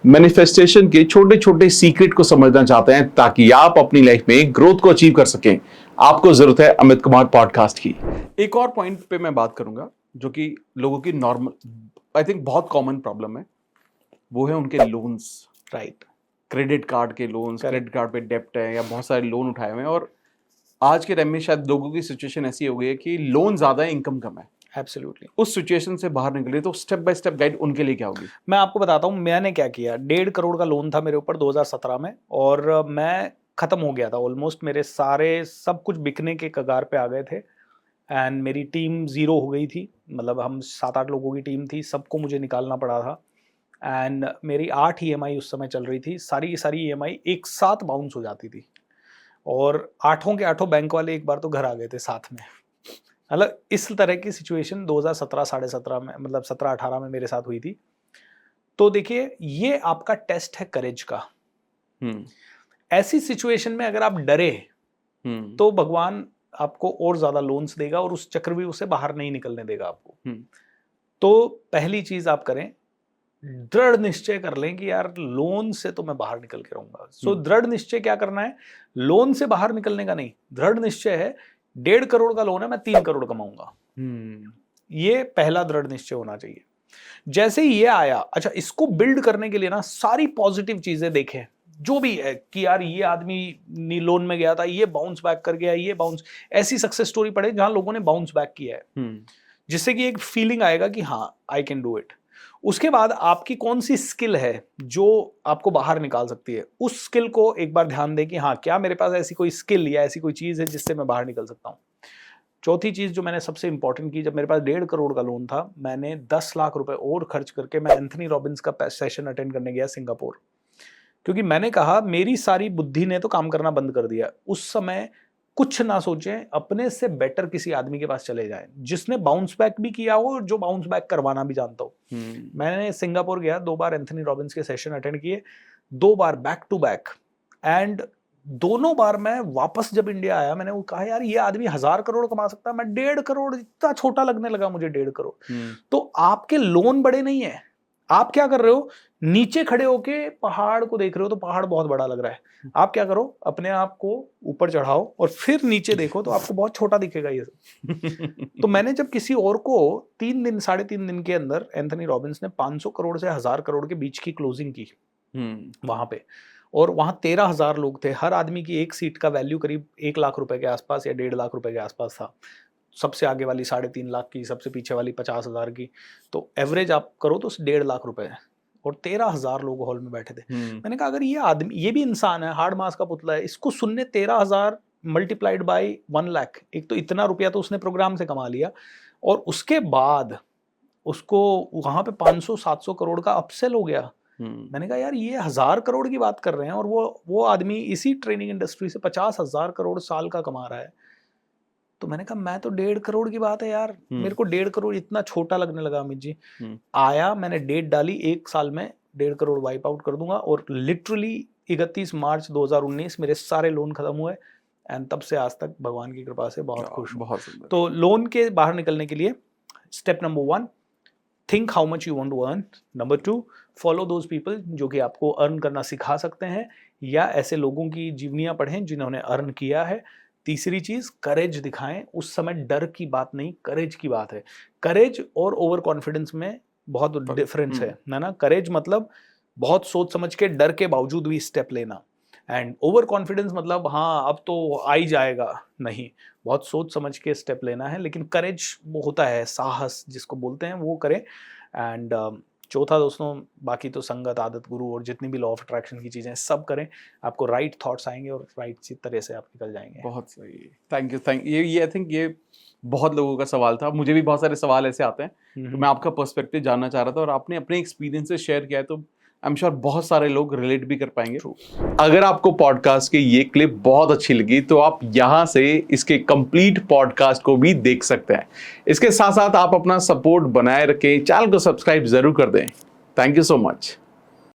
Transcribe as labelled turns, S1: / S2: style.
S1: Manifestation के छोटे छोटे सीक्रेट को समझना चाहते हैं ताकि आप अपनी लाइफ में ग्रोथ को अचीव कर सकें, आपको जरूरत है अमित कुमार पॉडकास्ट की। एक और पॉइंट पे मैं बात करूंगा जो कि लोगों की नॉर्मल, आई थिंक बहुत कॉमन प्रॉब्लम है, वो है उनके लोन्स।
S2: राइट,
S1: क्रेडिट कार्ड के लोन्स, क्रेडिट कार्ड पे डेप्ट है या बहुत सारे लोन उठाए हुए हैं, और आज के टाइम में शायद लोगों की सिचुएशन ऐसी हो गई है कि लोन ज्यादा है, इनकम कम है।
S2: एब्सोल्युटली।
S1: उस सिचुएशन से बाहर निकले तो स्टेप बाय स्टेप गाइड उनके लिए क्या होगी?
S2: मैं आपको बताता हूँ मैंने क्या किया। 1.5 करोड़ का लोन था मेरे ऊपर 2017 में, और मैं खत्म हो गया था ऑलमोस्ट। मेरे सारे सब कुछ बिकने के कगार पे आ गए थे, एंड मेरी टीम जीरो हो गई थी। मतलब हम 7-8 लोगों की टीम थी, सबको मुझे निकालना पड़ा था। एंड मेरी 8 EMI उस समय चल रही थी। सारी की सारी EMI एक साथ बाउंस हो जाती थी, और 8 के 8 बैंक वाले एक बार तो घर आ गए थे साथ में। मतलब इस तरह की सिचुएशन 2017 साढ़े 17 में, मतलब 17-18 में मेरे साथ हुई थी। तो देखिए, ये आपका टेस्ट है करेज का। ऐसी सिचुएशन में अगर आप डरे तो भगवान आपको और ज्यादा लोन्स देगा, और उस चक्रव्यूह से बाहर नहीं निकलने देगा आपको। तो पहली चीज आप करें, दृढ़ निश्चय कर लें कि यार लोन से तो मैं बाहर निकल के रहूंगा। सो दृढ़ निश्चय क्या करना है? लोन से बाहर निकलने का नहीं, दृढ़ निश्चय है 1.5 करोड़ का लोन है, मैं 3 करोड़ कमाऊंगा। ये पहला दृढ़ निश्चय होना चाहिए। जैसे ही ये आया, अच्छा, इसको बिल्ड करने के लिए ना सारी पॉजिटिव चीजें देखें जो भी है, कि यार ये आदमी लोन में गया था, ये बाउंस बैक कर गया, ये बाउंस, ऐसी सक्सेस स्टोरी पढ़े जहां लोगों ने बाउंस बैक किया है, जिससे कि एक फीलिंग आएगा कि हाँ, आई कैन डू इट। उसके बाद आपकी कौन सी स्किल है जो आपको बाहर निकाल सकती है, उस स्किल को एक बार ध्यान दें कि हाँ, क्या मेरे पास ऐसी कोई स्किल या ऐसी कोई चीज है जिससे मैं बाहर निकल सकता हूँ। चौथी चीज जो मैंने सबसे इंपॉर्टेंट की, जब मेरे पास 1.5 करोड़ का लोन था, मैंने 10 लाख रुपए और खर्च करके मैं एंथनी रॉबिन्स का सेशन अटेंड करने गया सिंगापुर। क्योंकि मैंने कहा मेरी सारी बुद्धि ने तो काम करना बंद कर दिया। उस समय कुछ ना सोचें, अपने से बेटर किसी आदमी के पास चले जाएं जिसने बाउंस बैक भी किया हो और जो बाउंस बैक करवाना भी जानता हो। मैंने सिंगापुर गया, 2 बार एंथनी रॉबिन्स के सेशन अटेंड किए, 2 बार बैक टू बैक, एंड दोनों बार मैं वापस जब इंडिया आया, मैंने वो कहा यार ये आदमी 1000 करोड़ कमा सकता है, मैं 1.5 करोड़, इतना छोटा लगने लगा मुझे 1.5 करोड़। तो आपके लोन बड़े नहीं है, आप क्या कर रहे हो, नीचे खड़े होके पहाड़ को देख रहे हो तो पहाड़ बहुत बड़ा लग रहा है। आप क्या करो, अपने आप को ऊपर चढ़ाओ और फिर नीचे देखो तो आपको बहुत छोटा दिखेगा ये सब। तो मैंने जब किसी और को 3 दिन 3.5 दिन के अंदर, एंथनी रॉबिन्स ने 500 करोड़ से 1000 करोड़ के बीच की क्लोजिंग की वहां पे, और वहां 13,000 लोग थे। हर आदमी की एक सीट का वैल्यू करीब 1 लाख रुपए के आसपास या 1.5 लाख रुपए के आसपास था। सबसे आगे वाली 3.5 लाख की, सबसे पीछे वाली 50,000 की। तो एवरेज आप करो तो 1.5 लाख रुपए है, और 13,000 लोग हॉल में बैठे थे। मैंने कहा अगर ये आदमी, ये भी इंसान है, हार्ड मास का पुतला है, इसको सुनने 13,000 मल्टीप्लाइड बाई 1 लाख, एक तो इतना रुपया तो उसने प्रोग्राम से कमा लिया, और उसके बाद उसको वहां पे 500-700 करोड़ का अपसेल हो गया। मैंने कहा यार ये 1000 करोड़ की बात कर रहे हैं, और वो आदमी इसी ट्रेनिंग इंडस्ट्री से 50,000 करोड़ साल का कमा रहा है। तो मैंने कहा मैं तो 1.5 करोड़ की बात है यार, मेरे को 1.5 करोड़ इतना छोटा लगने लगा अमित जी। आया, मैंने डेट डाली, 1 साल में 1.5 करोड़ वाइप आउट कर दूंगा, और लिटरली 31 मार्च 2019 मेरे सारे लोन खत्म हुए, एंड तब से आज तक भगवान की कृपा से बहुत खुश हूँ। तो लोन के बाहर निकलने के लिए step number 1, think how much you want to earn. Number 2, follow those people जो कि आपको अर्न करना सिखा सकते हैं, या ऐसे लोगों की जीवनियां पढ़ें जिन्होंने अर्न किया है। तीसरी चीज, करेज दिखाएं। उस समय डर की बात नहीं, करेज की बात है। करेज और ओवर कॉन्फिडेंस में बहुत डिफरेंस है ना। करेज मतलब बहुत सोच समझ के, डर के बावजूद भी स्टेप लेना, एंड ओवर कॉन्फिडेंस मतलब हाँ अब तो आ ही जाएगा, नहीं, बहुत सोच समझ के स्टेप लेना है। लेकिन करेज वो होता है, साहस जिसको बोलते हैं, वो करें। एंड चौथा दोस्तों, बाकी तो संगत, आदत, गुरु और जितनी भी लॉ ऑफ अट्रैक्शन की चीज़ें सब करें, आपको राइट थॉट्स आएंगे और राइट तरह से आप निकल जाएंगे।
S1: बहुत सही, थैंक यू। ये आई थिंक ये बहुत लोगों का सवाल था, मुझे भी बहुत सारे सवाल ऐसे आते हैं, तो मैं आपका पर्सपेक्टिव जानना चाह रहा था, और आपने अपने एक्सपीरियंस से शेयर किया है, तो आई एम श्योर बहुत सारे लोग रिलेट भी कर पाएंगे। अगर आपको पॉडकास्ट की ये क्लिप बहुत अच्छी लगी तो आप यहाँ से इसके कंप्लीट पॉडकास्ट को भी देख सकते हैं। इसके साथ साथ आप अपना सपोर्ट बनाए रखें, चैनल को सब्सक्राइब जरूर कर दें। Thank you so much.